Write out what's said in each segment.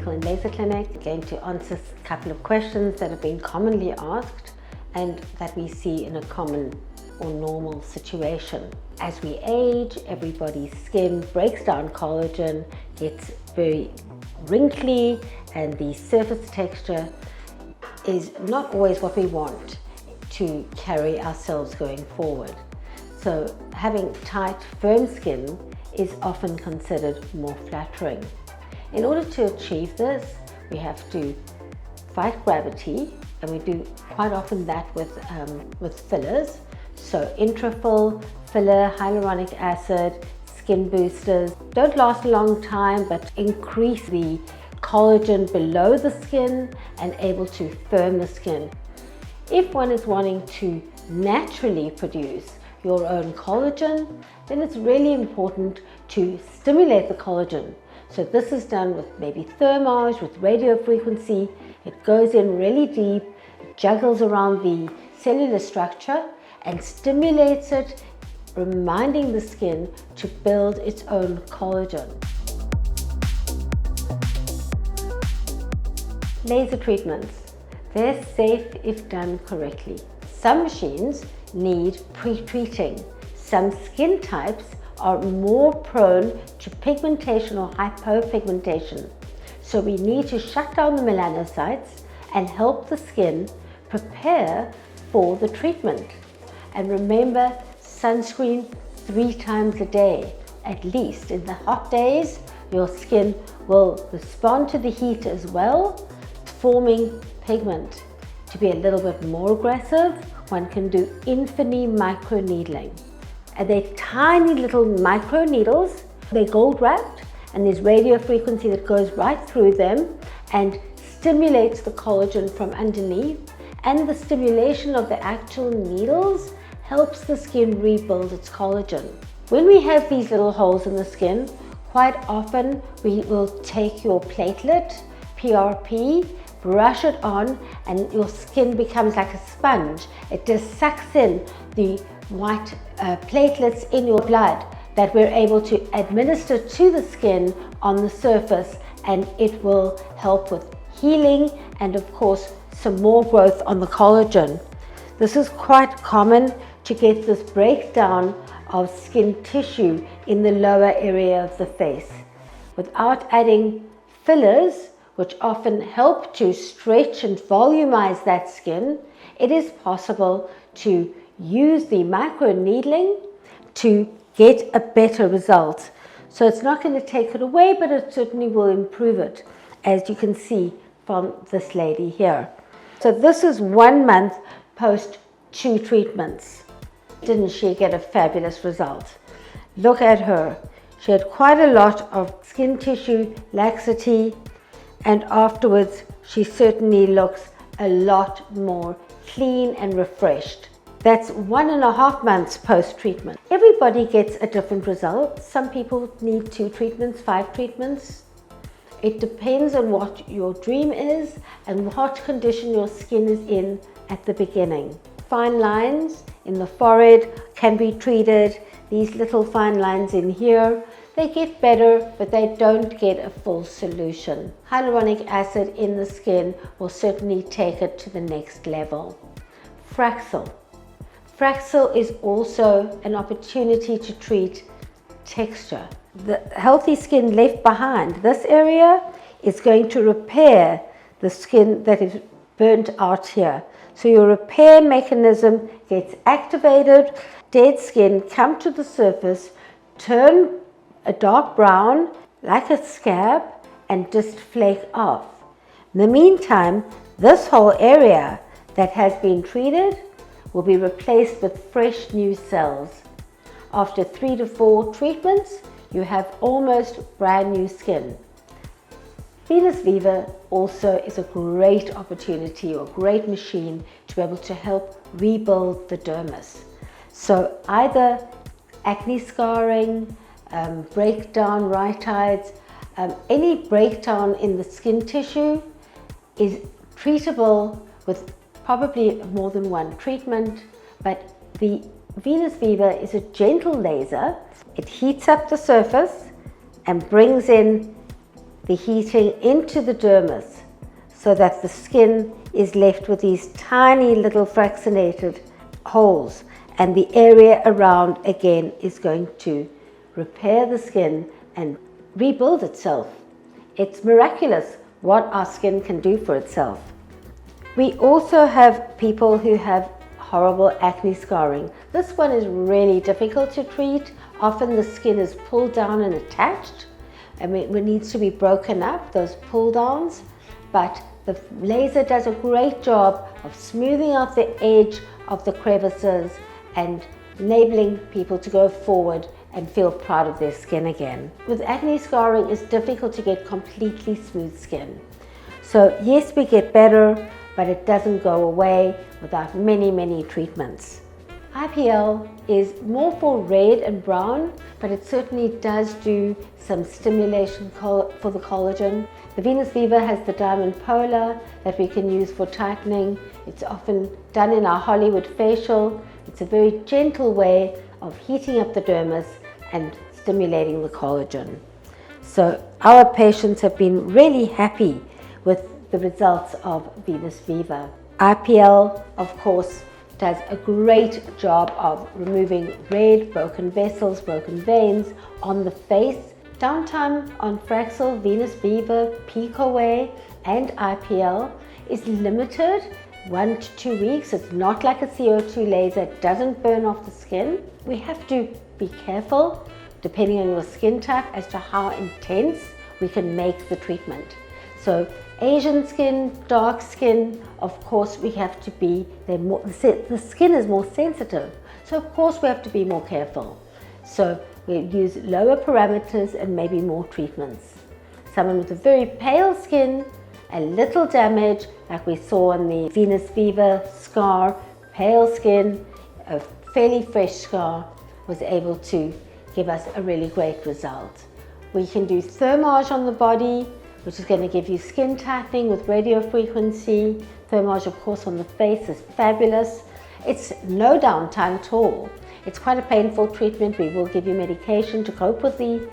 Medical and Laser Clinic. I'm going to answer a couple of questions that have been commonly asked and that we see in a common or normal situation. As we age, everybody's skin breaks down collagen, gets very wrinkly, and the surface texture is not always what we want to carry ourselves going forward. So having tight, firm skin is often considered more flattering. In order to achieve this, we have to fight gravity, and we do quite often that with fillers. So intrafill, filler, hyaluronic acid, skin boosters don't last a long time but increase the collagen below the skin and able to firm the skin. If one is wanting to naturally produce your own collagen, then it's really important to stimulate the collagen. So this is done with maybe thermage, with radio frequency. It goes in really deep, juggles around the cellular structure and stimulates it, reminding the skin to build its own collagen. Laser treatments. They're safe if done correctly. Some machines need pre-treating. Some skin types are more prone to pigmentation or hypopigmentation. So we need to shut down the melanocytes and help the skin prepare for the treatment. And remember, sunscreen 3 times a day, at least. In the hot days, your skin will respond to the heat as well, forming pigment. To be a little bit more aggressive, one can do infini microneedling. And they're tiny little micro needles. They're gold wrapped, and there's radio frequency that goes right through them and stimulates the collagen from underneath. And the stimulation of the actual needles helps the skin rebuild its collagen. When we have these little holes in the skin, quite often we will take your platelet, PRP, brush it on, and your skin becomes like a sponge. It just sucks in the white platelets in your blood that we're able to administer to the skin on the surface, and it will help with healing and of course some more growth on the collagen. This is quite common to get this breakdown of skin tissue in the lower area of the face. Without adding fillers, which often help to stretch and volumize that skin, it is possible to use the microneedling to get a better result. So it's not going to take it away, but it certainly will improve it, as you can see from this lady here. So this is 1 month post 2 treatments. Didn't she get a fabulous result? Look at her. She had quite a lot of skin tissue laxity, and afterwards she certainly looks a lot more clean and refreshed. That's 1.5 months post-treatment. Everybody gets a different result. Some people need 2 treatments, 5 treatments. It depends on what your dream is and what condition your skin is in at the beginning. Fine lines in the forehead can be treated. These little fine lines in here, they get better, but they don't get a full solution. Hyaluronic acid in the skin will certainly take it to the next level. Fraxel. Fraxel is also an opportunity to treat texture. The healthy skin left behind, this area is going to repair the skin that is burnt out here. So your repair mechanism gets activated, dead skin come to the surface, turn a dark brown like a scab, and just flake off. In the meantime, this whole area that has been treated will be replaced with fresh new cells. After 3 to 4 treatments, you have almost brand new skin. Venus Viva also is a great opportunity or great machine to be able to help rebuild the dermis. So either acne scarring, breakdown, rhytides, any breakdown in the skin tissue is treatable with probably more than 1 treatment, but the Venus Viva is a gentle laser. It heats up the surface and brings in the heating into the dermis so that the skin is left with these tiny little fractionated holes, and the area around again is going to repair the skin and rebuild itself. It's miraculous what our skin can do for itself. We also have people who have horrible acne scarring. This one is really difficult to treat. Often the skin is pulled down and attached, and it needs to be broken up, those pull downs, but the laser does a great job of smoothing out the edge of the crevices and enabling people to go forward and feel proud of their skin again. With acne scarring, it's difficult to get completely smooth skin. So yes, we get better, but it doesn't go away without many treatments. IPL is more for red and brown, but it certainly does do some stimulation for the collagen. The Venus Viva has the diamond polar that we can use for tightening. It's often done in our Hollywood facial. It's a very gentle way of heating up the dermis and stimulating the collagen. So our patients have been really happy with the results of Venus Viva. IPL, of course, does a great job of removing red, broken vessels, broken veins on the face. Downtime on Fraxel, Venus Viva, Peak Away and IPL is limited, 1 to 2 weeks. It's not like a CO2 laser, it doesn't burn off the skin. We have to be careful, depending on your skin type, as to how intense we can make the treatment. So Asian skin, dark skin, of course we have to be, the skin is more sensitive, so of course we have to be more careful. So we use lower parameters and maybe more treatments. Someone with a very pale skin, a little damage, like we saw on the Venus Viva scar, pale skin, a fairly fresh scar, was able to give us a really great result. We can do thermage on the body, which is going to give you skin tightening with radio frequency. Thermage, of course, on the face is fabulous. It's no downtime at all. It's quite a painful treatment. We will give you medication to cope with the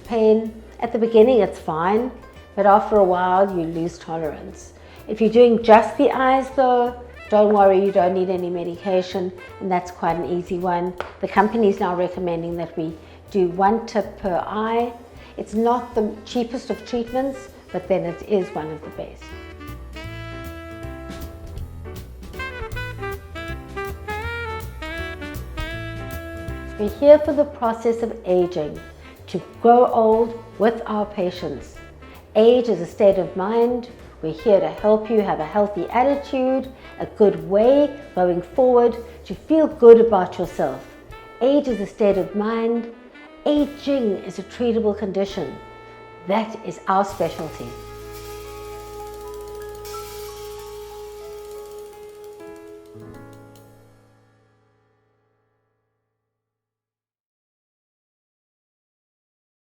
pain. At the beginning, it's fine, but after a while, you lose tolerance. If you're doing just the eyes, though, don't worry, you don't need any medication, and that's quite an easy one. The company is now recommending that we do 1 tip per eye. It's not the cheapest of treatments, but then it is one of the best. We're here for the process of aging, to grow old with our patients. Age is a state of mind. We're here to help you have a healthy attitude, a good way going forward, to feel good about yourself. Age is a state of mind. Aging is a treatable condition. That is our specialty.